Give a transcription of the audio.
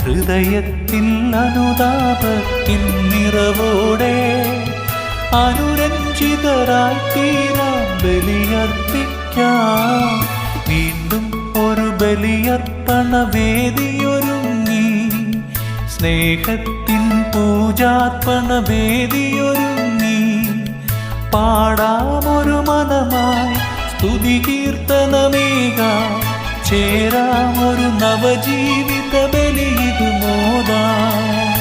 ഹൃദയത്തിൽ അനുതാപത്തിൻ നിറവോടെ അനുരഞ്ജിതരായി തീരാം ബലിയർപ്പിക്കാം. വീണ്ടും ഒരു ബലിയർപ്പണ വേദിയൊരുങ്ങി, സ്നേഹത്തിൻ പൂജാർപ്പണ വേദിയൊരുങ്ങി. പാടാമൊരു മനമായി സ്തുതി കീർത്തനമേകാം, ചേരാമൊരു നവജീവിത ബലിയിതു മോദാം.